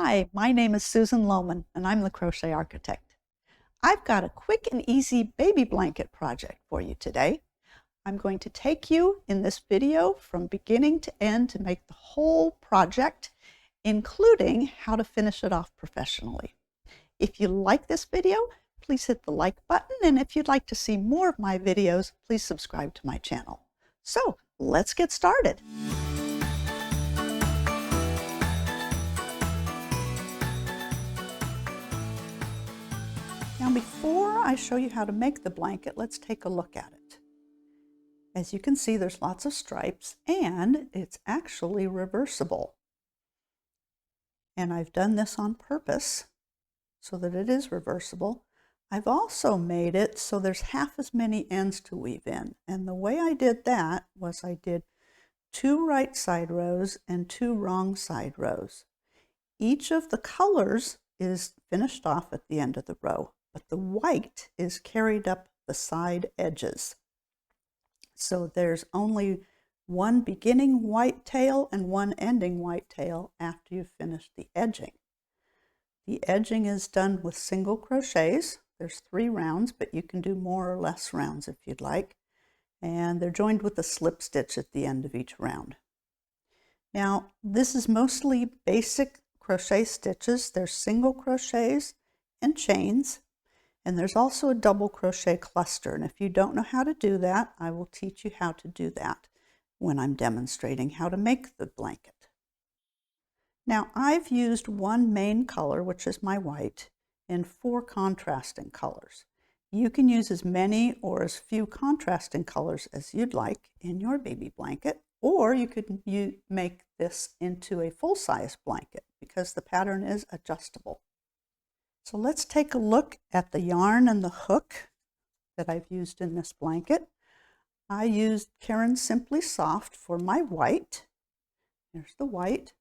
Hi, my name is Susan Lohman, and I'm the Crochet Architect. I've got a quick and easy baby blanket project for you today. I'm going to take you in this video from beginning to end to make the whole project, including how to finish it off professionally. If you like this video, please hit the like button, and if you'd like to see more of my videos, please subscribe to my channel. So let's get started. Now, before I show you how to make the blanket, let's take a look at it. As you can see, there's lots of stripes, and it's actually reversible. And I've done this on purpose so that it is reversible. I've also made it so there's half as many ends to weave in. And the way I did that was I did 2 right side rows and 2 wrong side rows. Each of the colors is finished off at the end of the row, but the white is carried up the side edges. So there's only one beginning white tail and one ending white tail after you've finished the edging. The edging is done with single crochets. There's 3 rounds, but you can do more or less rounds if you'd like. And they're joined with a slip stitch at the end of each round. Now, this is mostly basic crochet stitches. There's single crochets and chains, and there's also a double crochet cluster. And if you don't know how to do that, I will teach you how to do that when I'm demonstrating how to make the blanket. Now, I've used one main color, which is my white, and 4 contrasting colors. You can use as many or as few contrasting colors as you'd like in your baby blanket, or you could make this into a full-size blanket because the pattern is adjustable. So let's take a look at the yarn and the hook that I've used in this blanket. I used Caron Simply Soft for my white. There's the white.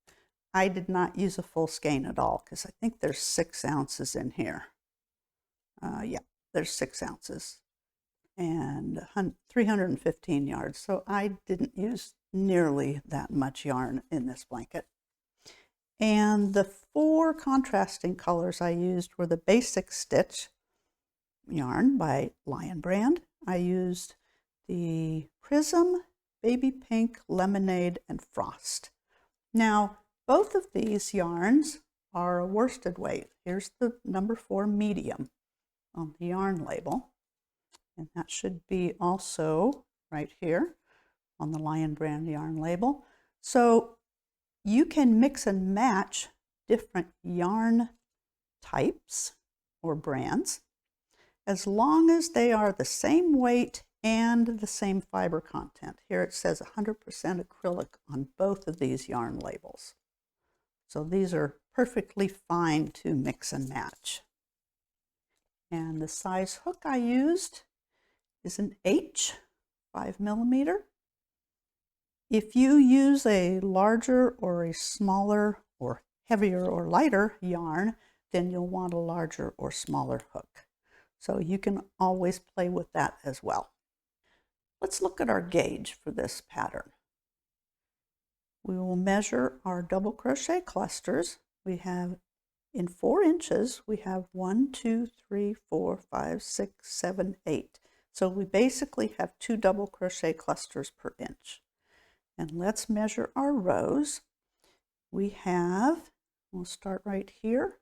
I did not use a full skein at all because I think there's 6 ounces in here. Yeah, there's 6 ounces and 315 yards. So I didn't use nearly that much yarn in this blanket. And the 4 contrasting colors I used were the Basic Stitch yarn by Lion Brand. I used the Prism, Baby Pink, Lemonade, and Frost. Now, both of these yarns are a worsted weight. Here's the number 4 medium on the yarn label. And that should be also right here on the Lion Brand yarn label. So you can mix and match different yarn types or brands as long as they are the same weight and the same fiber content. Here it says 100% acrylic on both of these yarn labels. So these are perfectly fine to mix and match. And the size hook I used is an H, 5 millimeter. If you use a larger or a smaller or heavier or lighter yarn, then you'll want a larger or smaller hook. So you can always play with that as well. Let's look at our gauge for this pattern. We will measure our double crochet clusters. We have in 4 inches, we have 1, 2, 3, 4, 5, 6, 7, 8. So we basically have 2 double crochet clusters per inch. And let's measure our rows. We have, we'll start right here.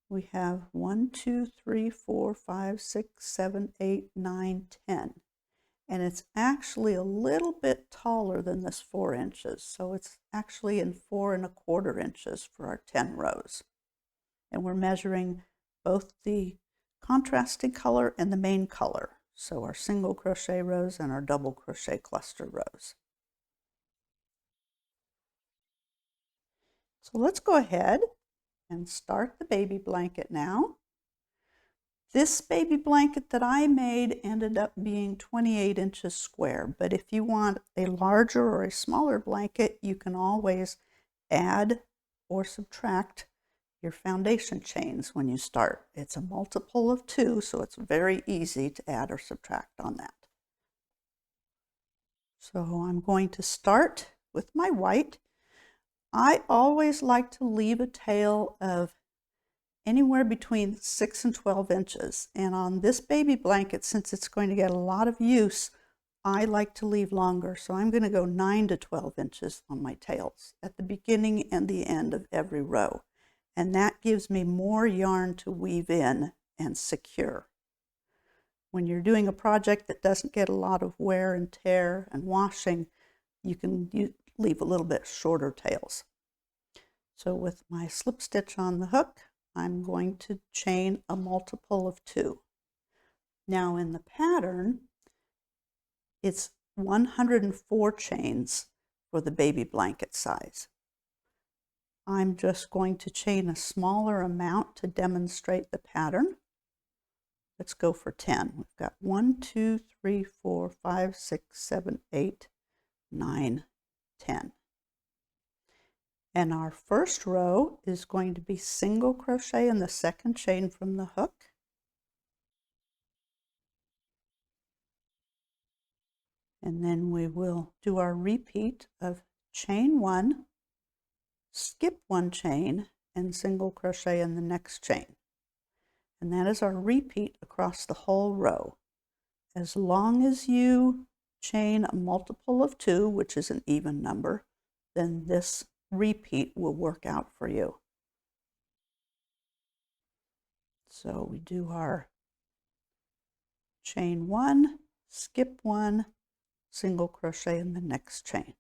We have 1, 2, 3, 4, 5, 6, 7, 8, 9, 10. And it's actually a little bit taller than this 4 inches. So it's actually in 4 1/4 inches for our 10 rows. And we're measuring both the contrasting color and the main color. So our single crochet rows and our double crochet cluster rows. So let's go ahead and start the baby blanket now. This baby blanket that I made ended up being 28 inches square, but if you want a larger or a smaller blanket, you can always add or subtract your foundation chains when you start. It's a multiple of 2, so it's very easy to add or subtract on that. So I'm going to start with my white. I always like to leave a tail of anywhere between 6 and 12 inches. And on this baby blanket, since it's going to get a lot of use, I like to leave longer. So I'm going to go 9 to 12 inches on my tails at the beginning and the end of every row. And that gives me more yarn to weave in and secure. When you're doing a project that doesn't get a lot of wear and tear and washing, you can leave a little bit shorter tails. So with my slip stitch on the hook, I'm going to chain a multiple of 2. Now in the pattern, it's 104 chains for the baby blanket size. I'm just going to chain a smaller amount to demonstrate the pattern. Let's go for 10. We've got 1, 2, 3, 4, 5, 6, 7, 8, 9, 10. And our first row is going to be single crochet in the second chain from the hook. And then we will do our repeat of chain 1, skip 1 chain, and single crochet in the next chain. And that is our repeat across the whole row. As long as you chain a multiple of 2, which is an even number, then this repeat will work out for you. So we do our chain 1, skip 1, single crochet in the next chain.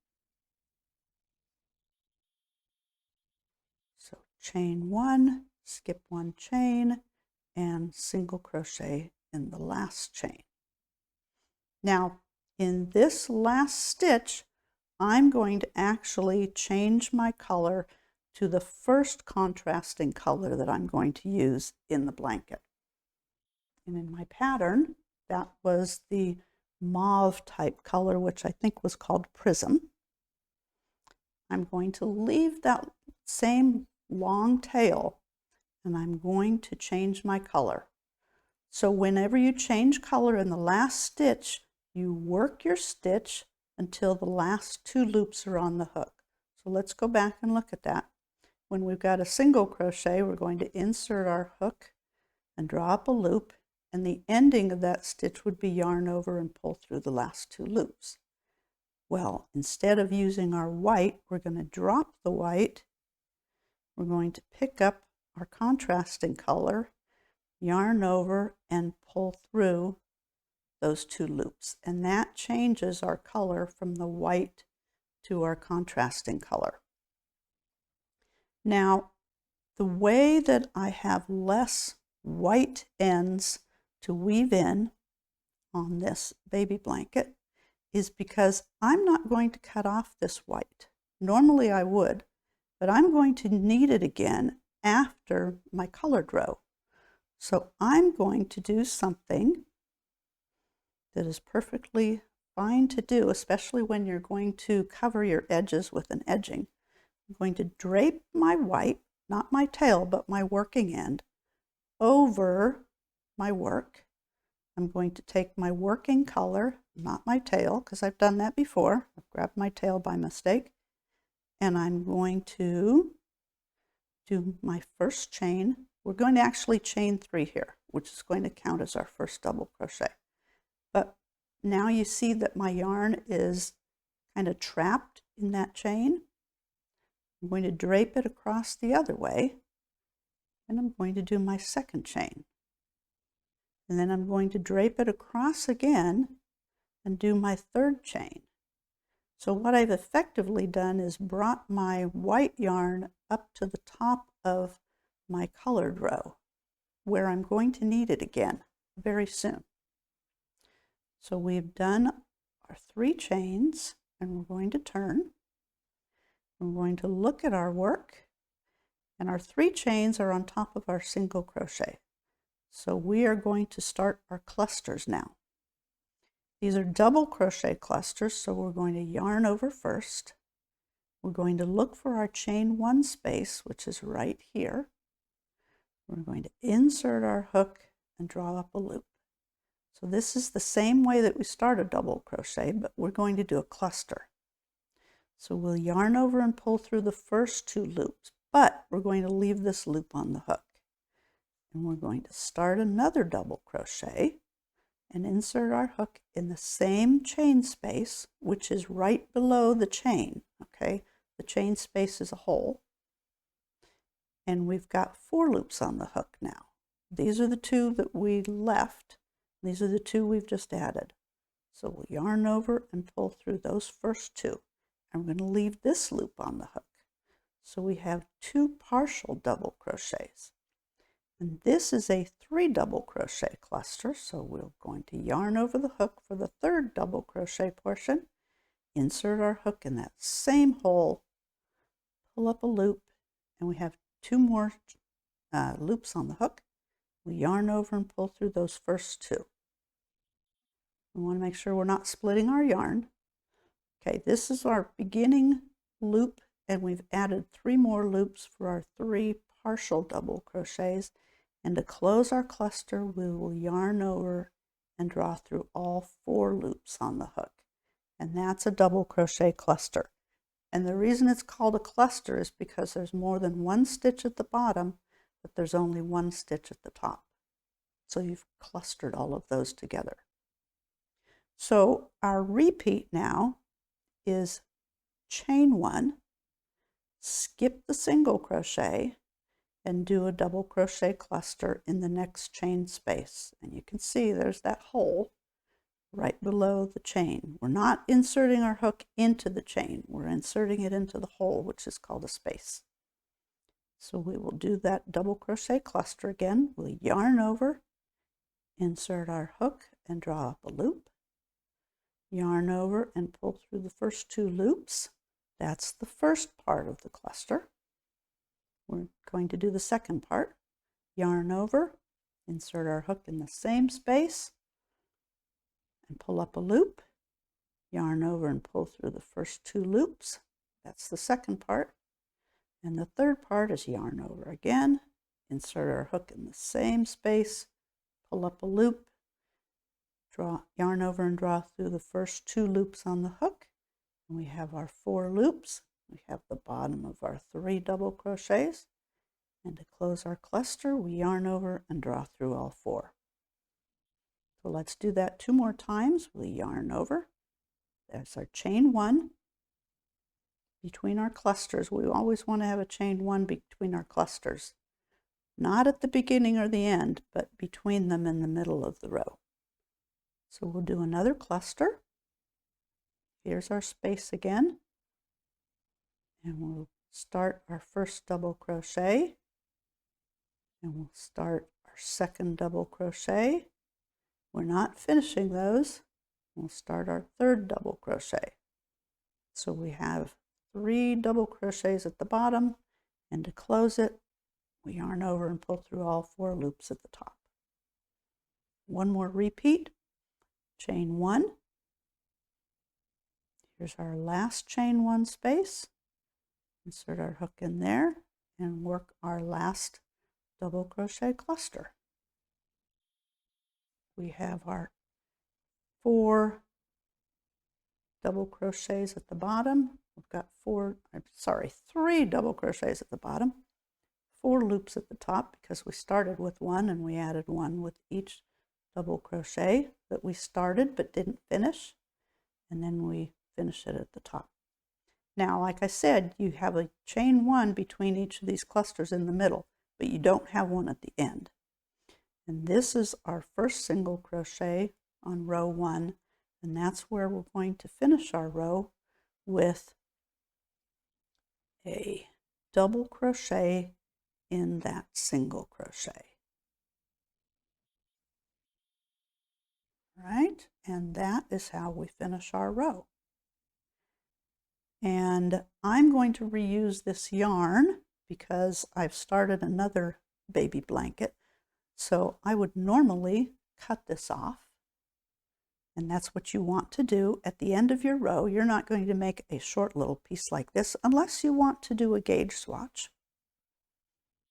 So chain 1, skip 1 chain, and single crochet in the last chain. Now in this last stitch, I'm going to actually change my color to the first contrasting color that I'm going to use in the blanket. And in my pattern, that was the mauve type color, which I think was called Prism. I'm going to leave that same long tail, and I'm going to change my color. So whenever you change color in the last stitch, you work your stitch until the last 2 loops are on the hook. So let's go back and look at that. When we've got a single crochet, we're going to insert our hook and draw up a loop, and the ending of that stitch would be yarn over and pull through the last 2 loops. Well, instead of using our white, we're going to drop the white. We're going to pick up our contrasting color, yarn over, and pull through those 2 loops. And that changes our color from the white to our contrasting color. Now, the way that I have less white ends to weave in on this baby blanket is because I'm not going to cut off this white. Normally I would, but I'm going to need it again after my colored row. So I'm going to do something that is perfectly fine to do, especially when you're going to cover your edges with an edging. I'm going to drape my white, not my tail, but my working end, over my work. I'm going to take my working color, not my tail, because I've done that before. I've grabbed my tail by mistake. And I'm going to do my first chain. We're going to actually chain 3 here, which is going to count as our first double crochet. But now you see that my yarn is kind of trapped in that chain. I'm going to drape it across the other way, and I'm going to do my second chain. And then I'm going to drape it across again and do my third chain. So what I've effectively done is brought my white yarn up to the top of my colored row, where I'm going to need it again very soon. So we've done our 3 chains, and we're going to turn. We're going to look at our work, and our 3 chains are on top of our single crochet. So we are going to start our clusters now. These are double crochet clusters, so we're going to yarn over first. We're going to look for our chain 1 space, which is right here. We're going to insert our hook and draw up a loop. So this is the same way that we start a double crochet, but we're going to do a cluster. So we'll yarn over and pull through the first 2 loops, but we're going to leave this loop on the hook. And we're going to start another double crochet and insert our hook in the same chain space, which is right below the chain, okay? The chain space is a hole. And we've got 4 loops on the hook now. These are the 2 that we left. These are the 2 we've just added. So we'll yarn over and pull through those first 2. And we're going to leave this loop on the hook. So we have 2 partial double crochets. And this is a 3 double crochet cluster, so we're going to yarn over the hook for the 3rd double crochet portion, insert our hook in that same hole, pull up a loop, and we have 2 more loops on the hook. We yarn over and pull through those first 2. We want to make sure we're not splitting our yarn. Okay, this is our beginning loop, and we've added 3 more loops for our 3 partial double crochets. And to close our cluster, we will yarn over and draw through all 4 loops on the hook. And that's a double crochet cluster. And the reason it's called a cluster is because there's more than 1 stitch at the bottom, but there's only 1 stitch at the top. So you've clustered all of those together. So our repeat now is chain 1, skip the single crochet, and do a double crochet cluster in the next chain space. And you can see there's that hole right below the chain. We're not inserting our hook into the chain. We're inserting it into the hole, which is called a space. So we will do that double crochet cluster again. We'll yarn over, insert our hook, and draw up a loop. Yarn over and pull through the first 2 loops. That's the first part of the cluster. We're going to do the second part. Yarn over, insert our hook in the same space, and pull up a loop. Yarn over and pull through the first 2 loops. That's the second part. And the third part is yarn over again, insert our hook in the same space, pull up a loop, yarn over and draw through the first 2 loops on the hook. And we have our 4 loops. We have the bottom of our 3 double crochets. And to close our cluster, we yarn over and draw through all 4. So let's do that 2 more times. We yarn over. There's our chain 1. Between our clusters, we always want to have a chain 1 between our clusters. Not at the beginning or the end, but between them in the middle of the row. So we'll do another cluster. Here's our space again. And we'll start our first double crochet. And we'll start our second double crochet. We're not finishing those. We'll start our 3rd double crochet. So we have 3 double crochets at the bottom, and to close it, we yarn over and pull through all 4 loops at the top. 1 more repeat, chain 1. Here's our last chain 1 space. Insert our hook in there and work our last double crochet cluster. We have our 4 double crochets at the bottom. We've got 3 double crochets at the bottom, 4 loops at the top because we started with 1 and we added 1 with each double crochet that we started but didn't finish, and then we finish it at the top. Now, like I said, you have a chain 1 between each of these clusters in the middle, but you don't have one at the end. And this is our first single crochet on row 1, and that's where we're going to finish our row with a double crochet in that single crochet. Right? And that is how we finish our row. And I'm going to reuse this yarn because I've started another baby blanket. So I would normally cut this off. And that's what you want to do at the end of your row. You're not going to make a short little piece like this unless you want to do a gauge swatch.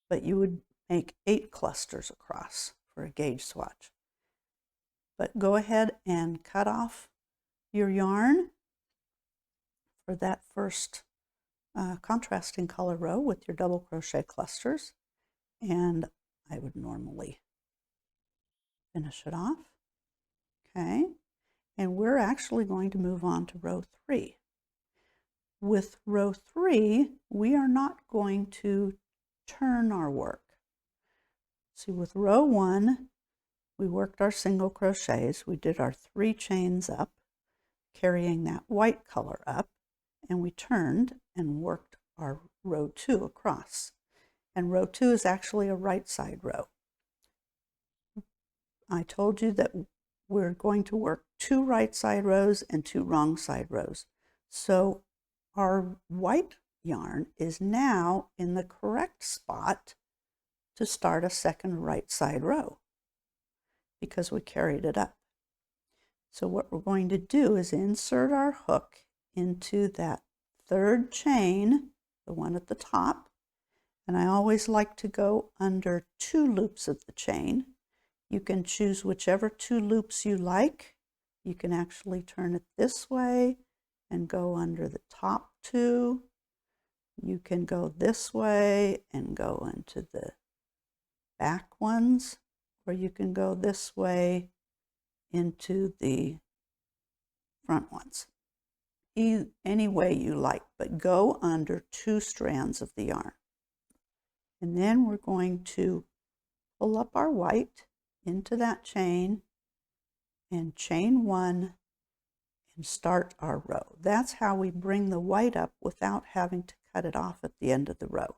But you would make 8 clusters across for a gauge swatch. But go ahead and cut off your yarn for that first contrasting color row with your double crochet clusters, and I would normally finish it off. Okay, and we're actually going to move on to row 3. With row 3, we are not going to turn our work. See, with row 1, we worked our single crochets. We did our 3 chains up, carrying that white color up, and we turned and worked our row 2 across. And row 2 is actually a right side row. I told you that we're going to work 2 right side rows and 2 wrong side rows. So our white yarn is now in the correct spot to start a second right side row because we carried it up. So what we're going to do is insert our hook into that 3rd chain, the one at the top, and I always like to go under 2 loops of the chain. You can choose whichever 2 loops you like. You can actually turn it this way and go under the top 2. You can go this way and go into the back ones, or you can go this way into the front ones. Any way you like, but go under 2 strands of the yarn. And then we're going to pull up our white into that chain and chain 1 and start our row. That's how we bring the white up without having to cut it off at the end of the row.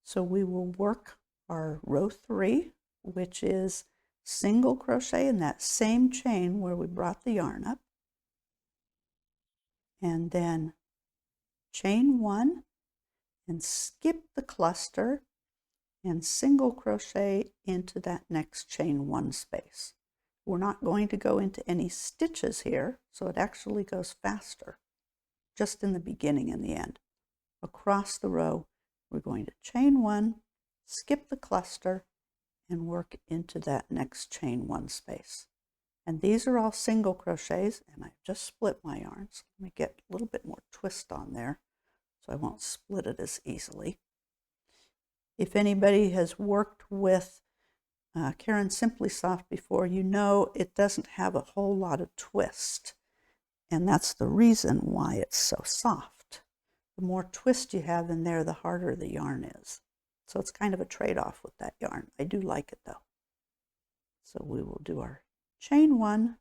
So we will work our row 3, which is single crochet in that same chain where we brought the yarn up, and then chain 1 and skip the cluster and single crochet into that next chain 1 space. We're not going to go into any stitches here, so it actually goes faster, just in the beginning and the end. Across the row, we're going to chain 1, skip the cluster, and work into that next chain 1 space. And these are all single crochets, and I've just split my yarns. Let me get a little bit more twist on there so I won't split it as easily. If anybody has worked with Caron Simply Soft before, you know it doesn't have a whole lot of twist, and that's the reason why it's so soft. The more twist you have in there, the harder the yarn is. So it's kind of a trade-off with that yarn. I do like it though. So we will do our chain 1,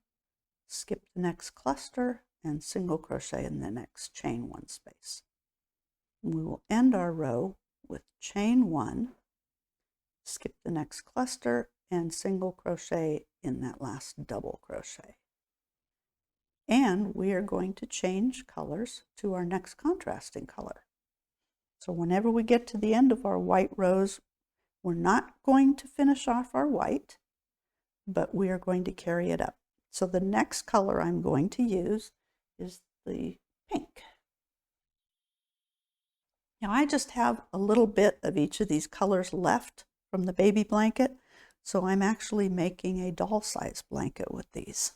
skip the next cluster, and single crochet in the next chain 1 space. And we will end our row with chain 1, skip the next cluster, and single crochet in that last double crochet. And we are going to change colors to our next contrasting color. So whenever we get to the end of our white rows, we're not going to finish off our white, but we are going to carry it up. So the next color I'm going to use is the pink. Now I just have a little bit of each of these colors left from the baby blanket, so I'm actually making a doll-size blanket with these.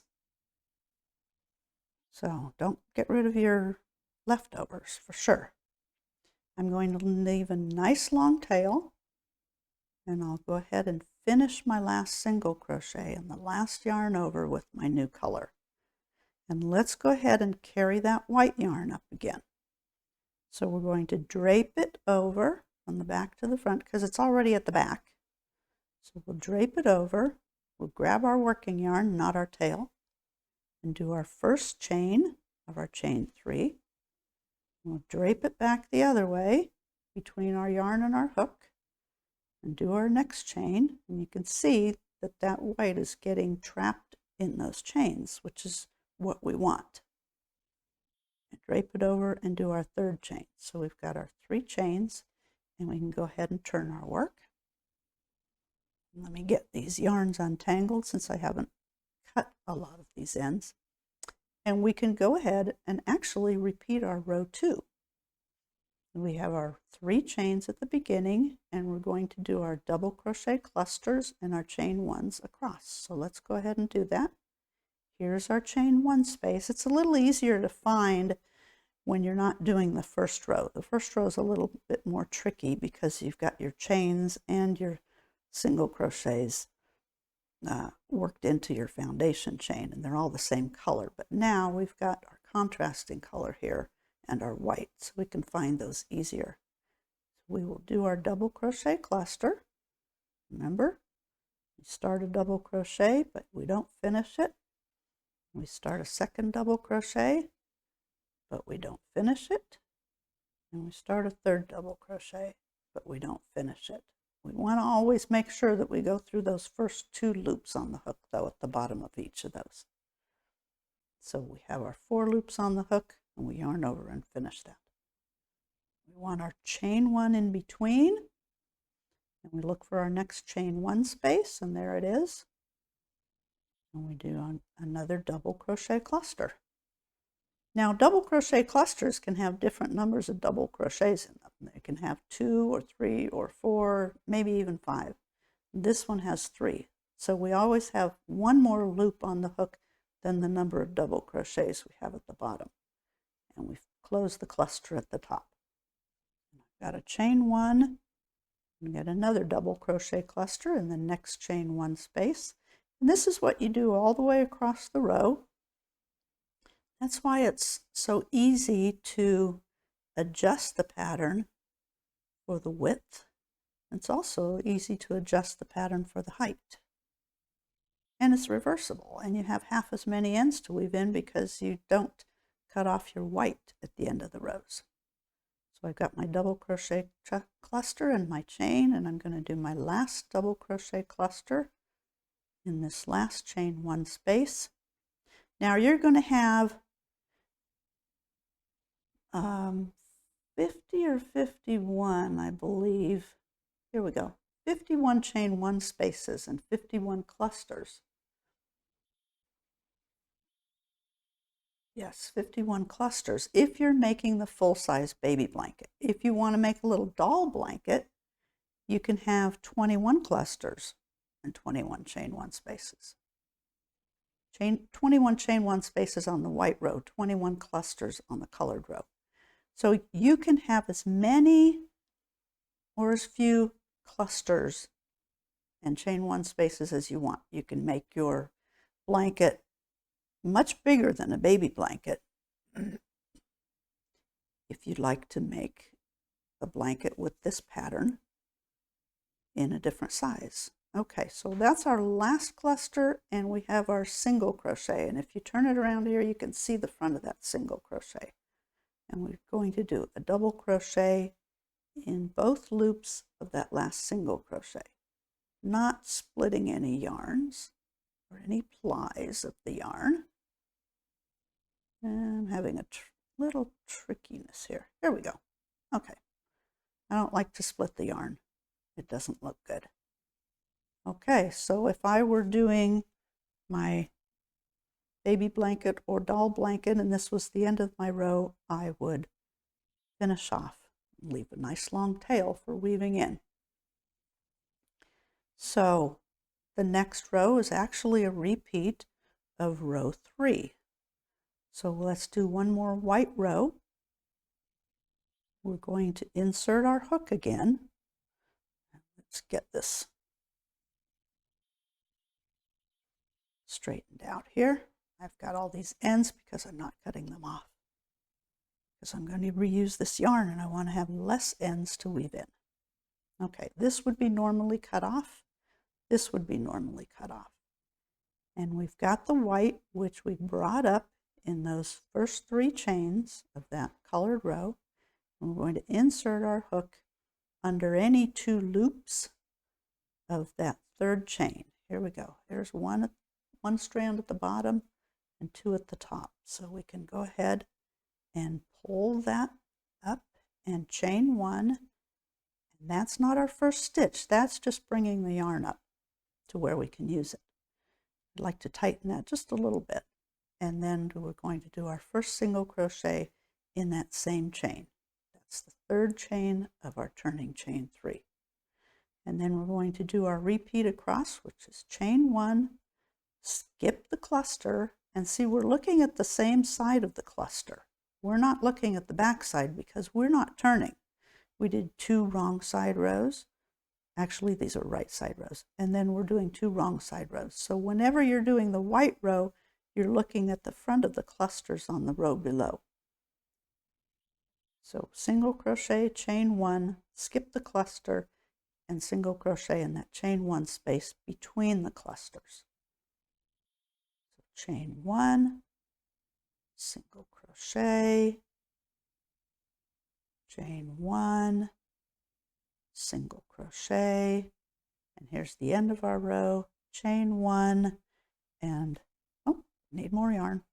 So don't get rid of your leftovers for sure. I'm going to leave a nice long tail, and I'll go ahead and finish my last single crochet and the last yarn over with my new color. And let's go ahead and carry that white yarn up again. So we're going to drape it over from the back to the front because it's already at the back. So we'll drape it over, we'll grab our working yarn, not our tail, and do our first chain of our chain 3. We'll drape it back the other way between our yarn and our hook and do our next chain. And you can see that that white is getting trapped in those chains, which is what we want. And drape it over and do our 3rd chain. So we've got our 3 chains, and we can go ahead and turn our work. And let me get these yarns untangled since I haven't cut a lot of these ends. And we can go ahead and actually repeat our row 2. We have our 3 chains at the beginning, and we're going to do our double crochet clusters and our chain 1s across. So let's go ahead and do that. Here's our chain 1 space. It's a little easier to find when you're not doing the first row. The first row is a little bit more tricky because you've got your chains and your single crochets worked into your foundation chain, and they're all the same color. But now we've got our contrasting color here and our white, so we can find those easier. We will do our double crochet cluster. Remember, we start a double crochet, but we don't finish it. We start a second double crochet, but we don't finish it. And we start a third double crochet, but we don't finish it. We want to always make sure that we go through those first 2 loops on the hook, though, at the bottom of each of those. So we have our 4 loops on the hook, and we yarn over and finish that. We want our chain 1 in between, and we look for our next chain 1 space, and there it is. And we do another double crochet cluster. Now, double crochet clusters can have different numbers of double crochets in them. They can have 2 or 3 or 4, maybe even 5. This one has 3. So we always have 1 more loop on the hook than the number of double crochets we have at the bottom. And we close the cluster at the top. I've got a chain 1, and get another double crochet cluster in the next chain 1 space. And this is what you do all the way across the row. That's why it's so easy to adjust the pattern for the width. It's also easy to adjust the pattern for the height. And it's reversible, and you have half as many ends to weave in because you don't cut off your white at the end of the rows. So I've got my double crochet cluster and my chain, and I'm going to do my last double crochet cluster in this last chain 1 space. Now you're going to have 50 or 51, I believe. Here we go. 51 chain 1 spaces and 51 clusters. Yes, 51 clusters if you're making the full-size baby blanket. If you want to make a little doll blanket, you can have 21 clusters and 21 chain 1 spaces. 21 chain 1 spaces on the white row, 21 clusters on the colored row. So you can have as many or as few clusters and chain 1 spaces as you want. You can make your blanket much bigger than a baby blanket if you'd like to make a blanket with this pattern in a different size. Okay, so that's our last cluster, and we have our single crochet, and if you turn it around here you can see the front of that single crochet. And we're going to do a double crochet in both loops of that last single crochet, not splitting any yarns or any plies of the yarn. And I'm having a little trickiness here. There we go. Okay. I don't like to split the yarn. It doesn't look good. Okay, so if I were doing my baby blanket or doll blanket and this was the end of my row, I would finish off and leave a nice long tail for weaving in. So the next row is actually a repeat of row 3. So let's do one more white row. We're going to insert our hook again. Let's get this straightened out here. I've got all these ends because I'm not cutting them off, because I'm going to reuse this yarn and I want to have less ends to weave in. Okay, this would be normally cut off. This would be normally cut off. And we've got the white, which we brought up in those first 3 chains of that colored row. And we're going to insert our hook under any 2 loops of that 3rd chain. Here we go. There's one strand at the bottom and 2 at the top. So we can go ahead and pull that up and chain 1. And that's not our first stitch. That's just bringing the yarn up to where we can use it. I'd like to tighten that just a little bit. And then we're going to do our first single crochet in that same chain. That's the 3rd chain of our turning chain 3. And then we're going to do our repeat across, which is chain 1, skip the cluster, and see we're looking at the same side of the cluster. we're not looking at the back side because we're not turning. We did 2 wrong side rows. Actually, these are right side rows. And then we're doing 2 wrong side rows. So whenever you're doing the white row, you're looking at the front of the clusters on the row below. So single crochet, chain 1, skip the cluster, and single crochet in that chain 1 space between the clusters. So chain 1, single crochet, chain 1, single crochet, and here's the end of our row, chain 1, and oh, need more yarn.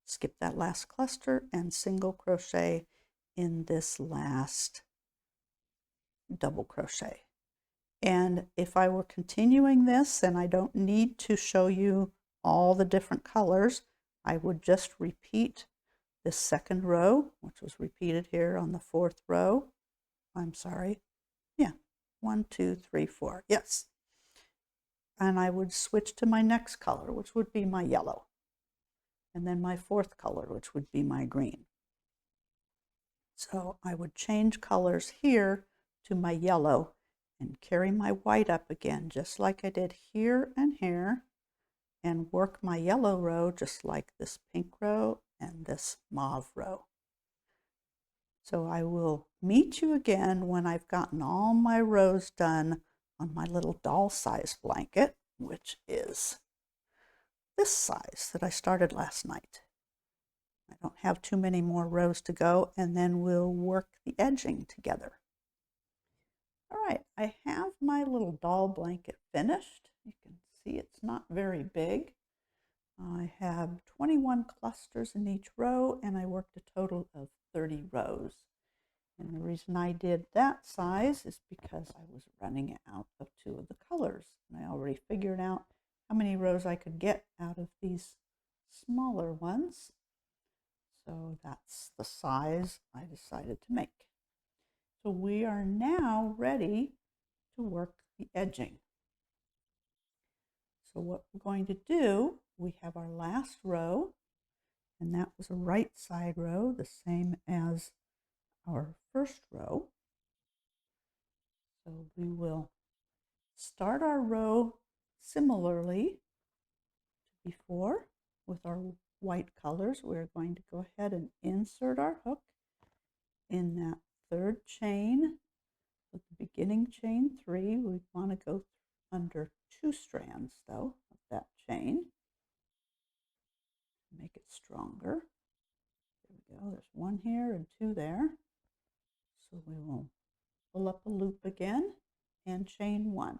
Skip that last cluster and single crochet in this last double crochet. And if I were continuing this, and I don't need to show you all the different colors, I would just repeat this second row, which was repeated here on the 4th row. I'm sorry. Yeah, 1, 2, 3, 4. Yes. And I would switch to my next color, which would be my yellow. And then my 4th color, which would be my green. So I would change colors here to my yellow and carry my white up again, just like I did here and here, and work my yellow row just like this pink row and this mauve row. So I will meet you again when I've gotten all my rows done on my little doll-size blanket, which is this size that I started last night. I don't have too many more rows to go, and then we'll work the edging together. All right, I have my little doll blanket finished. You can see it's not very big. I have 21 clusters in each row, and I worked a total of 30 rows. And the reason I did that size is because I was running out of 2 of the colors. And I already figured out how many rows I could get out of these smaller ones. So that's the size I decided to make. So we are now ready to work the edging. So what we're going to do, we have our last row, and that was a right side row, the same as our first row. So we will start our row similarly to before with our white colors. We're going to go ahead and insert our hook in that 3rd chain. With the beginning chain 3, we want to go under 2 strands though of that chain. Make it stronger. There we go. There's 1 here and 2 there. So we will pull up a loop again and chain 1.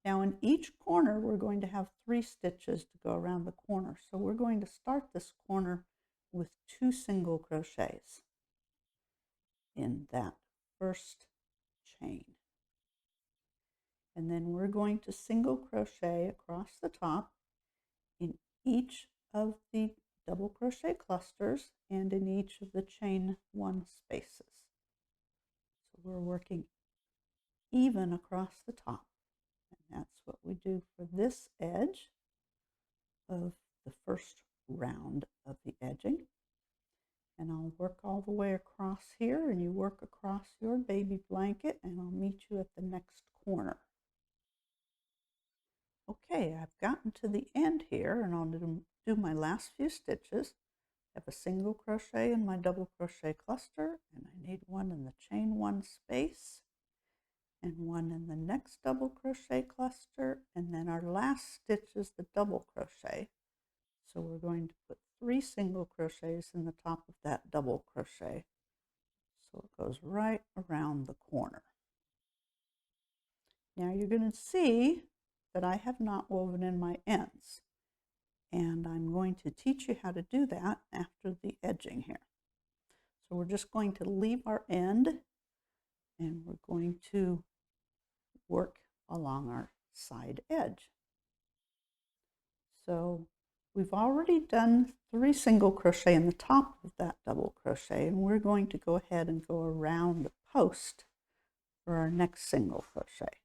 Now in each corner we're going to have 3 stitches to go around the corner. So we're going to start this corner with 2 single crochets in that first chain. And then we're going to single crochet across the top in each of the double crochet clusters and in each of the chain 1 spaces. So we're working even across the top. And that's what we do for this edge of the first round of the edging. And I'll work all the way across here, and you work across your baby blanket, and I'll meet you at the next corner. Okay, I've gotten to the end here, and I'll do my last few stitches. I have a single crochet in my double crochet cluster, and I need 1 in the chain 1 space, and 1 in the next double crochet cluster, and then our last stitch is the double crochet. So we're going to put 3 single crochets in the top of that double crochet. So it goes right around the corner. Now you're going to see that I have not woven in my ends. And I'm going to teach you how to do that after the edging here. So we're just going to leave our end, and we're going to work along our side edge. So we've already done 3 single crochet in the top of that double crochet, and we're going to go ahead and go around the post for our next single crochet.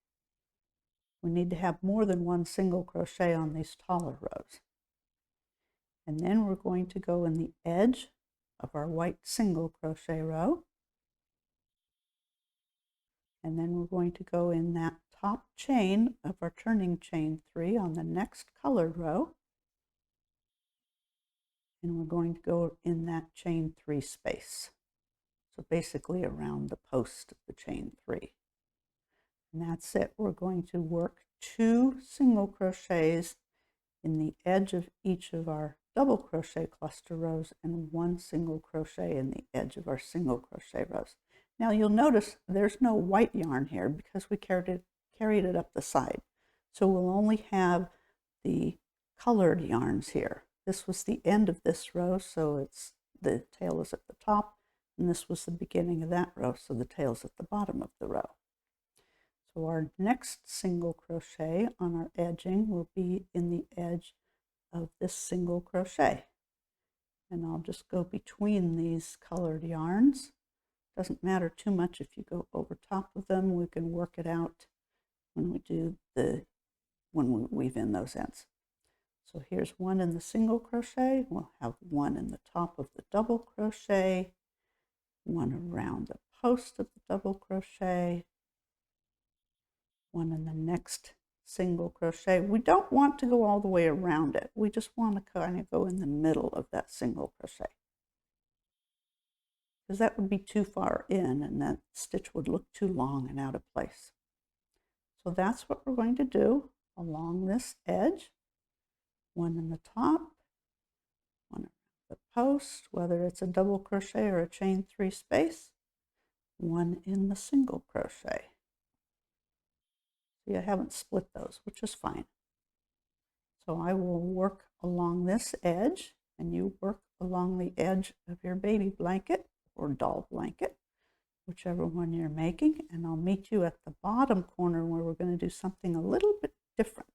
We need to have more than 1 single crochet on these taller rows. And then we're going to go in the edge of our white single crochet row. And then we're going to go in that top chain of our turning chain 3 on the next colored row. And we're going to go in that chain 3 space. So basically around the post of the chain 3. And that's it. We're going to work 2 single crochets in the edge of each of our double crochet cluster rows and 1 single crochet in the edge of our single crochet rows. Now you'll notice there's no white yarn here because we carried it up the side. So we'll only have the colored yarns here. This was the end of this row, so the tail is at the top, and this was the beginning of that row, so the tail's at the bottom of the row. So our next single crochet on our edging will be in the edge of this single crochet. And I'll just go between these colored yarns. Doesn't matter too much if you go over top of them. We can work it out when we weave in those ends. So here's 1 in the single crochet. We'll have 1 in the top of the double crochet, 1 around the post of the double crochet, 1 in the next single crochet. We don't want to go all the way around it. We just want to kind of go in the middle of that single crochet, because that would be too far in and that stitch would look too long and out of place. So that's what we're going to do along this edge. 1 in the top, 1 around the post, whether it's a double crochet or a chain 3 space, 1 in the single crochet. See, I haven't split those, which is fine. So I will work along this edge, and you work along the edge of your baby blanket or doll blanket, whichever one you're making, and I'll meet you at the bottom corner where we're going to do something a little bit different.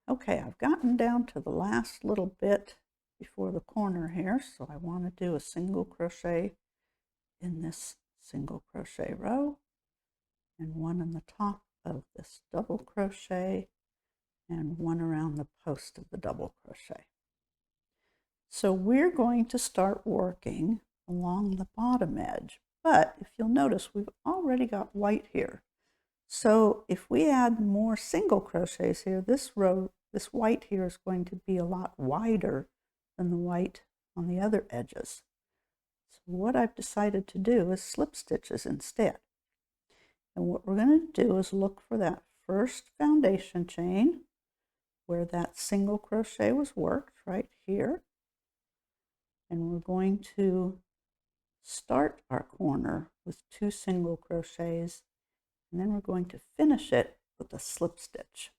Okay, I've gotten down to the last little bit before the corner here, so I want to do a single crochet in this single crochet row, and 1 in the top of this double crochet, and 1 around the post of the double crochet. So we're going to start working along the bottom edge, but if you'll notice, we've already got white here. So if we add more single crochets here, this white here is going to be a lot wider than the white on the other edges. So what I've decided to do is slip stitches instead. And what we're going to do is look for that first foundation chain where that single crochet was worked right here. And we're going to start our corner with 2 single crochets, and then we're going to finish it with a slip stitch.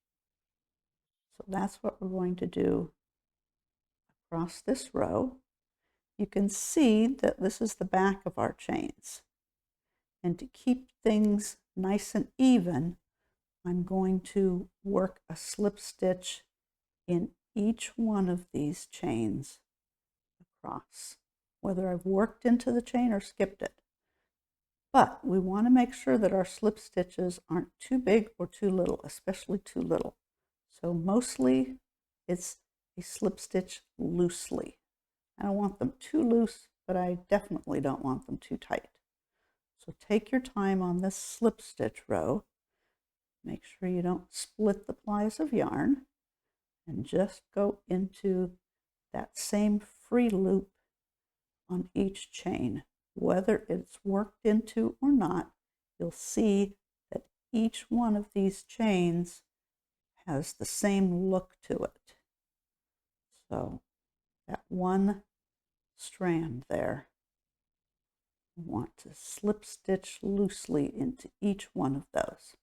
So that's what we're going to do across this row. You can see that this is the back of our chains. And to keep things nice and even, I'm going to work a slip stitch in each one of these chains across, whether I've worked into the chain or skipped it. But we want to make sure that our slip stitches aren't too big or too little, especially too little. So mostly it's a slip stitch loosely. I don't want them too loose, but I definitely don't want them too tight. So take your time on this slip stitch row. Make sure you don't split the plies of yarn, and just go into that same free loop on each chain. Whether it's worked into or not, you'll see that each one of these chains has the same look to it. So that one strand there, you want to slip stitch loosely into each one of those.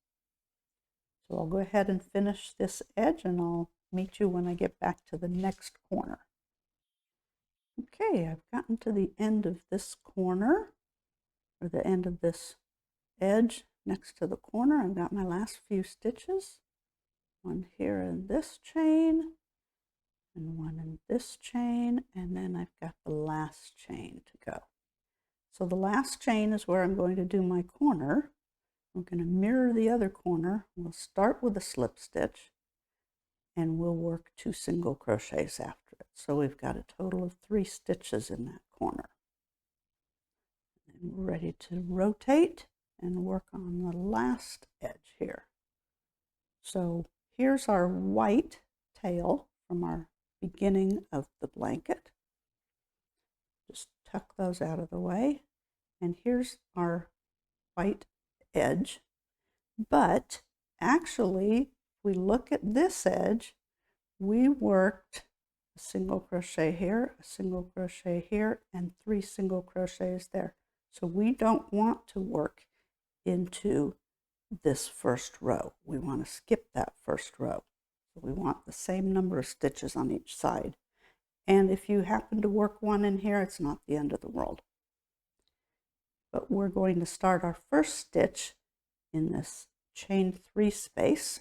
So I'll go ahead and finish this edge, and I'll meet you when I get back to the next corner. Okay, I've gotten to the end of this corner, or the end of this edge next to the corner. I've got my last few stitches. One here in this chain, and one in this chain, and then I've got the last chain to go. So the last chain is where I'm going to do my corner. I'm going to mirror the other corner. We'll start with a slip stitch, and we'll work 2 single crochets after it. So we've got a total of 3 stitches in that corner. And we're ready to rotate and work on the last edge here. So here's our white tail from our beginning of the blanket. Just tuck those out of the way. And here's our white edge. But actually, if we look at this edge, we worked a single crochet here, a single crochet here, and 3 single crochets there. So we don't want to work into this first row. We want to skip that first row. So we want the same number of stitches on each side. And if you happen to work one in here, it's not the end of the world. But we're going to start our first stitch in this chain 3 space.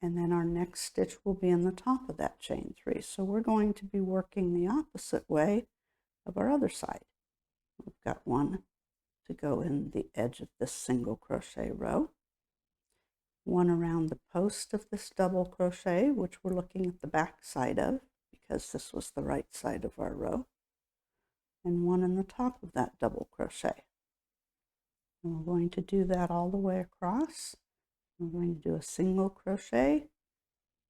And then our next stitch will be in the top of that chain 3. So we're going to be working the opposite way of our other side. We've got one to go in the edge of this single crochet row, one around the post of this double crochet, which we're looking at the back side of because this was the right side of our row, and one in the top of that double crochet. And we're going to do that all the way across. We're going to do a single crochet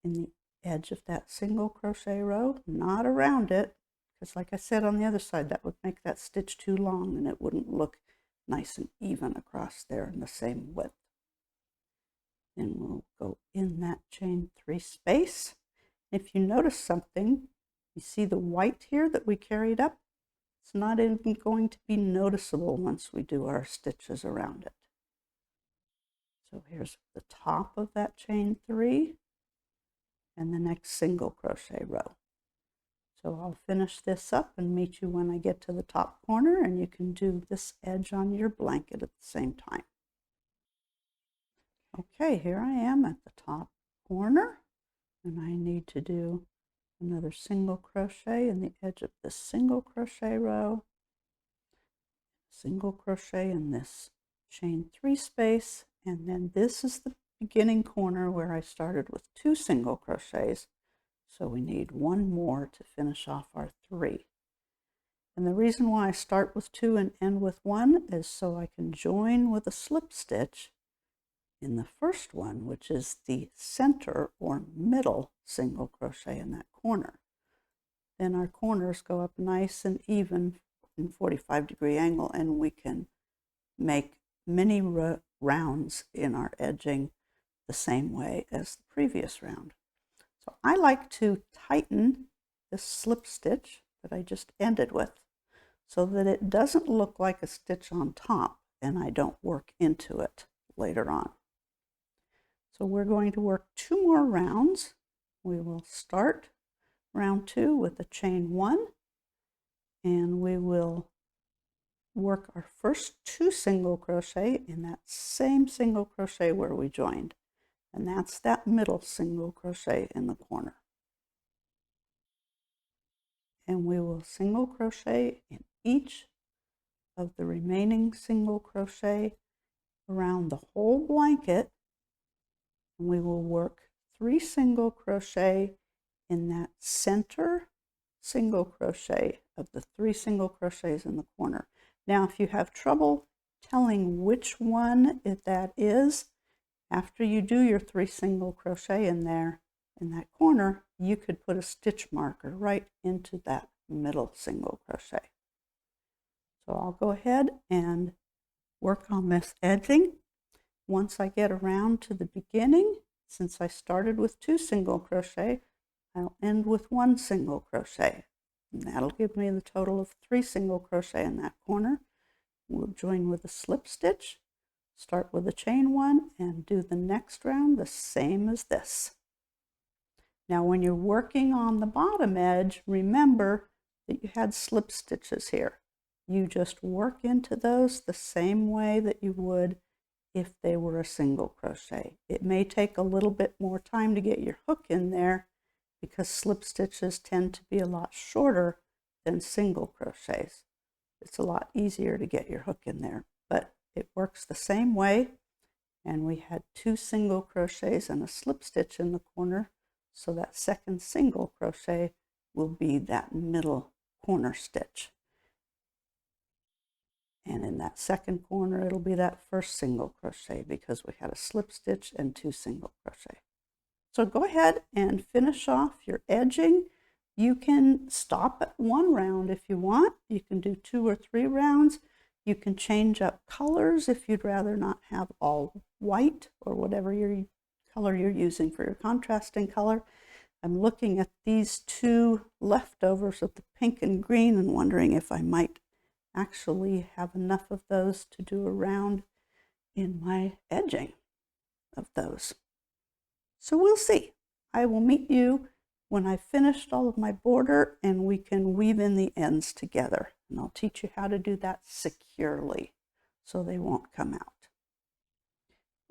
in the edge of that single crochet row, not around it, because like I said on the other side, that would make that stitch too long and it wouldn't look nice and even across there in the same width. Then we'll go in that chain 3 space. If you notice something, you see the white here that we carried up? It's not even going to be noticeable once we do our stitches around it. So here's the top of that chain 3 and the next single crochet row. So I'll finish this up and meet you when I get to the top corner, and you can do this edge on your blanket at the same time. Okay, here I am at the top corner, and I need to do another single crochet in the edge of this single crochet row, single crochet in this chain 3 space, and then this is the beginning corner where I started with 2 single crochets. So we need one more to finish off our 3. And the reason why I start with 2 and end with 1 is so I can join with a slip stitch in the first one, which is the center or middle single crochet in that corner. Then our corners go up nice and even in 45-degree angle, and we can make many rounds in our edging the same way as the previous round. So I like to tighten this slip stitch that I just ended with so that it doesn't look like a stitch on top and I don't work into it later on. So we're going to work 2 more rounds. We will start round 2 with a chain 1, and we will work our first 2 single crochet in that same single crochet where we joined. And that's that middle single crochet in the corner. And we will single crochet in each of the remaining single crochet around the whole blanket. And we will work 3 single crochet in that center single crochet of the 3 single crochets in the corner. Now, if you have trouble telling which one that is, after you do your 3 single crochet in there, in that corner, you could put a stitch marker right into that middle single crochet. So I'll go ahead and work on this edging. Once I get around to the beginning, since I started with 2 single crochet, I'll end with 1 single crochet. And that'll give me the total of 3 single crochet in that corner. We'll join with a slip stitch. Start with a chain 1 and do the next round the same as this. Now when you're working on the bottom edge, remember that you had slip stitches here. You just work into those the same way that you would if they were a single crochet. It may take a little bit more time to get your hook in there because slip stitches tend to be a lot shorter than single crochets. It's a lot easier to get your hook in there, but it works the same way. And we had 2 single crochets and a slip stitch in the corner, So that second single crochet will be that middle corner stitch. And in that second corner, it'll be that first single crochet because we had a slip stitch and 2 single crochet. So go ahead and finish off your edging. You can stop at 1 round if you want. You can do 2 or 3 rounds. You can change up colors if you'd rather not have all white or whatever your color you're using for your contrasting color. I'm looking at these 2 leftovers of the pink and green and wondering if I might actually have enough of those to do a round in my edging of those. So we'll see. I will meet you when I've finished all of my border and we can weave in the ends together. And I'll teach you how to do that securely so they won't come out.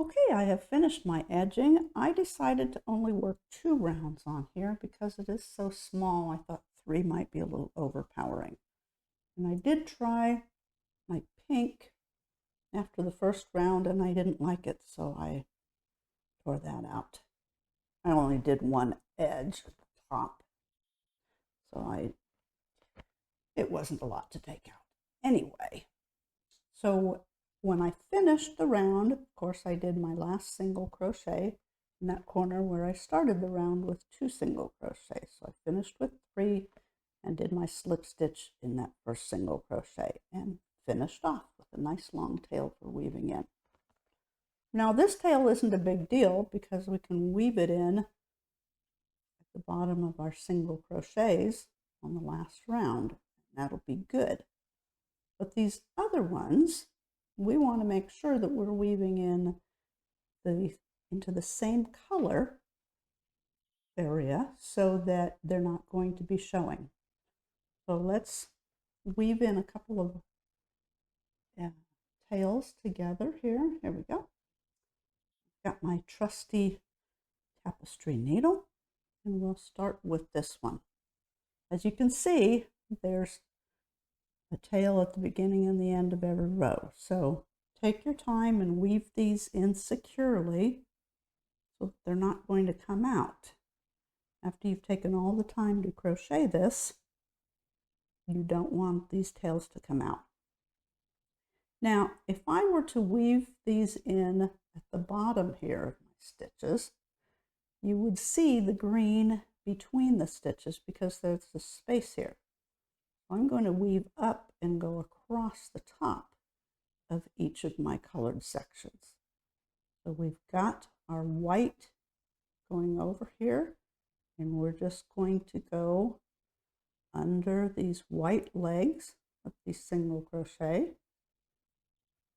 Okay, I have finished my edging. I decided to only work 2 rounds on here because it is so small. I thought 3 might be a little overpowering. And I did try my pink after the first round and I didn't like it, so I tore that out. I only did 1 edge at the top, so it wasn't a lot to take out. Anyway, so when I finished the round, of course I did my last single crochet in that corner where I started the round with 2 single crochets. So I finished with 3 and did my slip stitch in that first single crochet and finished off with a nice long tail for weaving in. Now this tail isn't a big deal because we can weave it in at the bottom of our single crochets on the last round. That'll be good. But these other ones, we want to make sure that we're weaving in into the same color area so that they're not going to be showing. So let's weave in a couple of tails together here. Here we go. Got my trusty tapestry needle and we'll start with this one. As you can see, there's a tail at the beginning and the end of every row. So take your time and weave these in securely so that they're not going to come out. After you've taken all the time to crochet this, you don't want these tails to come out. Now, if I were to weave these in at the bottom here of my stitches, you would see the green between the stitches because there's a space here. I'm going to weave up and go across the top of each of my colored sections. So we've got our white going over here, and we're just going to go under these white legs of the single crochet.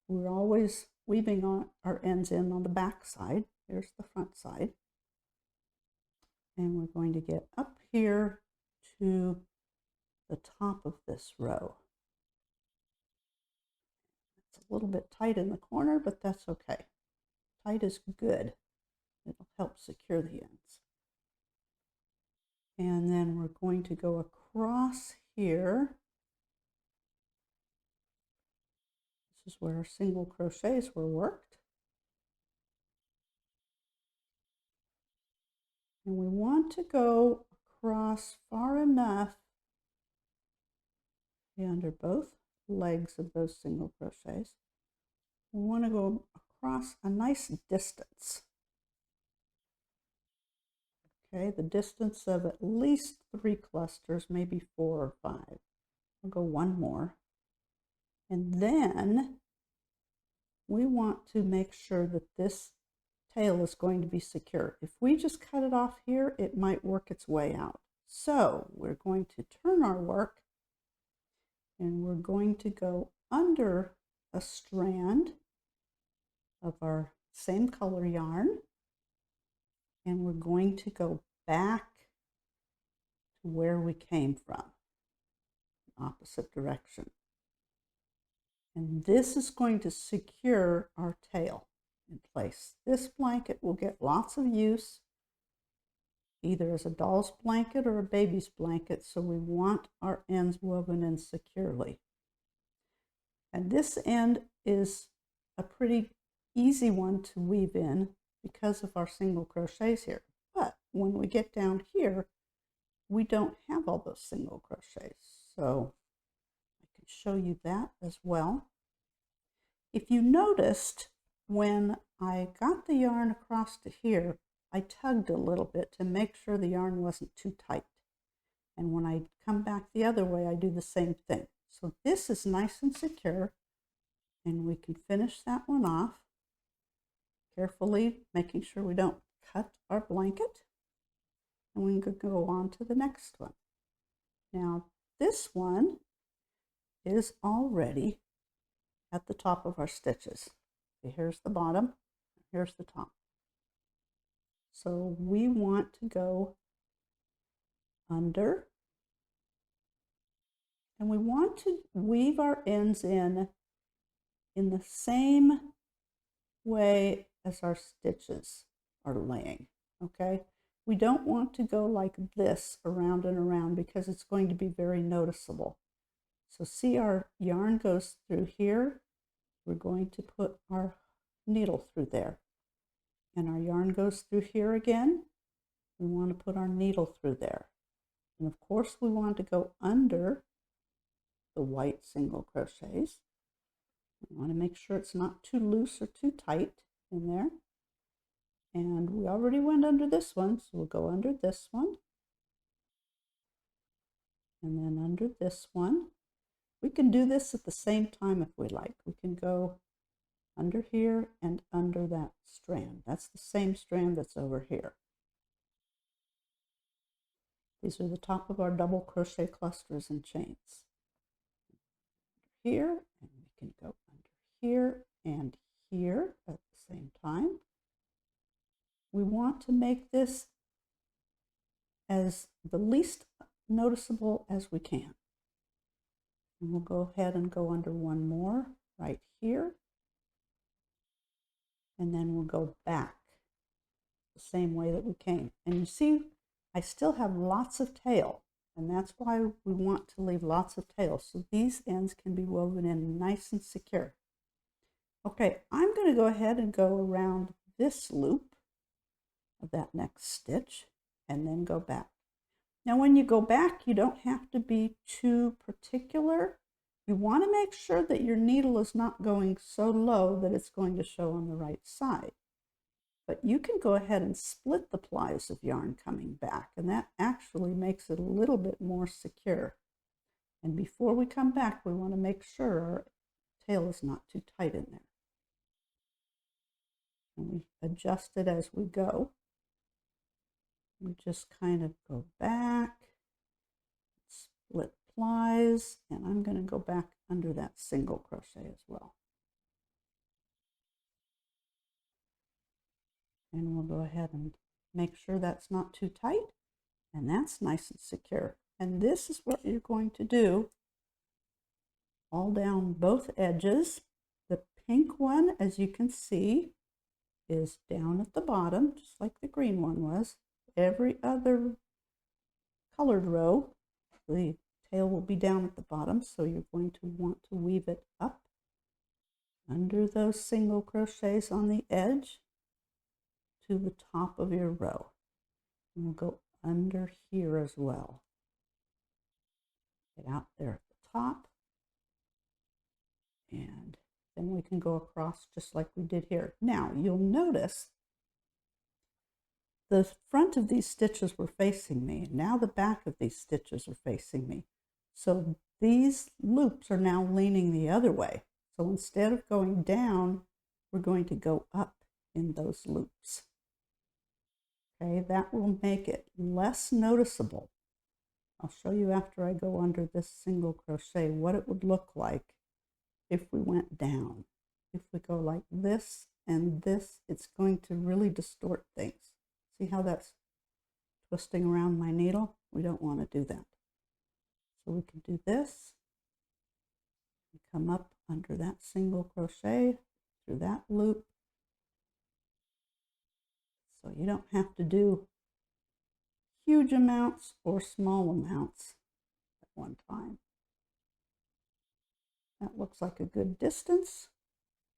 We're always weaving our ends in on the back side. Here's the front side. And we're going to get up here to the top of this row. It's a little bit tight in the corner, but that's okay. Tight is good. It'll help secure the ends. And then we're going to go across here. This is where our single crochets were worked. And we want to go across far enough under both legs of those single crochets. We want to go across a nice distance. Okay, the distance of at least 3 clusters, maybe 4 or 5. I'll go 1 more. And then we want to make sure that this tail is going to be secure. If we just cut it off here, it might work its way out. So we're going to turn our work and we're going to go under a strand of our same color yarn, and we're going to go back to where we came from, opposite direction. And this is going to secure our tail in place. This blanket will get lots of use, either as a doll's blanket or a baby's blanket, so we want our ends woven in securely. And this end is a pretty easy one to weave in because of our single crochets here. But when we get down here, we don't have all those single crochets. So I can show you that as well. If you noticed, when I got the yarn across to here, I tugged a little bit to make sure the yarn wasn't too tight. And when I come back the other way, I do the same thing. So this is nice and secure, and we can finish that one off, carefully making sure we don't cut our blanket. And we can go on to the next one. Now, this one is already at the top of our stitches. Okay, here's the bottom, here's the top. So we want to go under, and we want to weave our ends in the same way as our stitches are laying, okay? We don't want to go like this around and around because it's going to be very noticeable. So see, our yarn goes through here. We're going to put our needle through there. And our yarn goes through here again. We want to put our needle through there. And of course, we want to go under the white single crochets. We want to make sure it's not too loose or too tight in there. And we already went under this one, so we'll go under this one. And then under this one. We can do this at the same time if we like. We can go under here and under that strand. That's the same strand that's over here. These are the top of our double crochet clusters and chains. Here, and we can go under here and here at the same time. We want to make this as the least noticeable as we can. And we'll go ahead and go under one more right here. And then we'll go back the same way that we came. And you see, I still have lots of tail, and that's why we want to leave lots of tail, so these ends can be woven in nice and secure. Okay, I'm going to go ahead and go around this loop of that next stitch and then go back. Now when you go back, you don't have to be too particular. You want to make sure that your needle is not going so low that it's going to show on the right side. But you can go ahead and split the plies of yarn coming back, and that actually makes it a little bit more secure. And before we come back, we want to make sure our tail is not too tight in there. And we adjust it as we go. We just kind of go back, split plies, and I'm going to go back under that single crochet as well. And we'll go ahead and make sure that's not too tight, and that's nice and secure. And this is what you're going to do all down both edges. The pink one, as you can see, is down at the bottom, just like the green one was. Every other colored row, the tail will be down at the bottom, so you're going to want to weave it up under those single crochets on the edge to the top of your row. And we'll go under here as well. Get out there at the top, and then we can go across just like we did here. Now you'll notice the front of these stitches were facing me. Now the back of these stitches are facing me. So these loops are now leaning the other way. So instead of going down, we're going to go up in those loops. Okay, that will make it less noticeable. I'll show you after I go under this single crochet what it would look like if we went down. If we go like this and this, it's going to really distort things. See how that's twisting around my needle? We don't want to do that. So we can do this, and come up under that single crochet through that loop. So you don't have to do huge amounts or small amounts at one time. That looks like a good distance,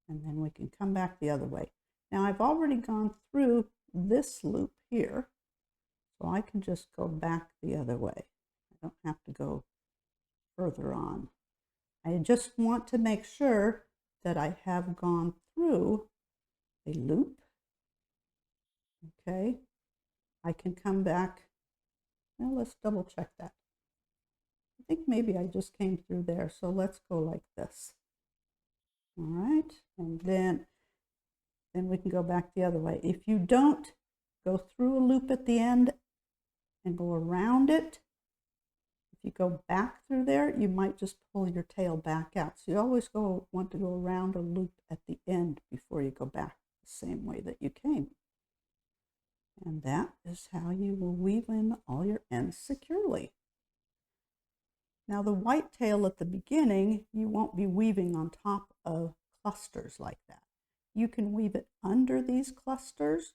and then we can come back the other way. Now I've already gone through this loop here, So I can just go back the other way. I don't have to go further on. I just want to make sure that I have gone through a loop. Okay, I can come back. Now let's double check that. I think maybe I just came through there, so let's go like this. All right, and then we can go back the other way. If you don't go through a loop at the end and go around it, if you go back through there, you might just pull your tail back out. So you always want to go around a loop at the end before you go back the same way that you came. And that is how you will weave in all your ends securely. Now the white tail at the beginning, you won't be weaving on top of clusters like that. You can weave it under these clusters,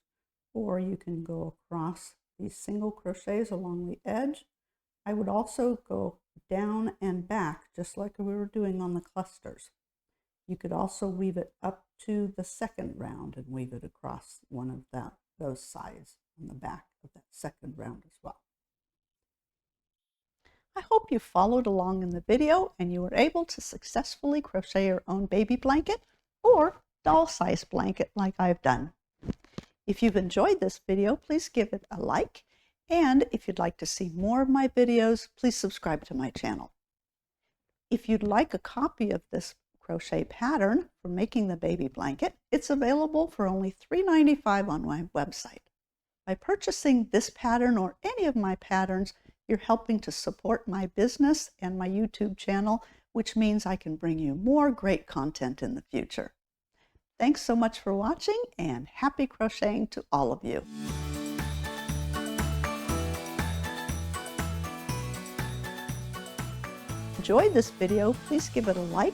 or you can go across these single crochets along the edge. I would also go down and back, just like we were doing on the clusters. You could also weave it up to the second round and weave it across one of those sides on the back of that second round as well. I hope you followed along in the video and you were able to successfully crochet your own baby blanket or doll-sized blanket like I've done. If you've enjoyed this video, please give it a like, and if you'd like to see more of my videos, please subscribe to my channel. If you'd like a copy of this crochet pattern for making the baby blanket, it's available for only $3.95 on my website. By purchasing this pattern or any of my patterns, you're helping to support my business and my YouTube channel, which means I can bring you more great content in the future. Thanks so much for watching, and happy crocheting to all of you. Enjoyed this video, please give it a like,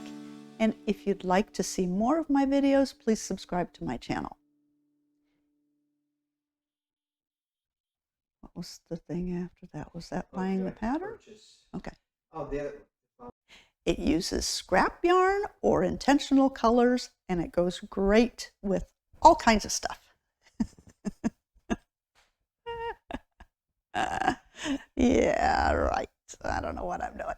and if you'd like to see more of my videos, please subscribe to my channel. What was the thing after that? Was that buying the pattern? Okay. Oh, it uses scrap yarn or intentional colors, and it goes great with all kinds of stuff. Yeah, right. I don't know what I'm doing.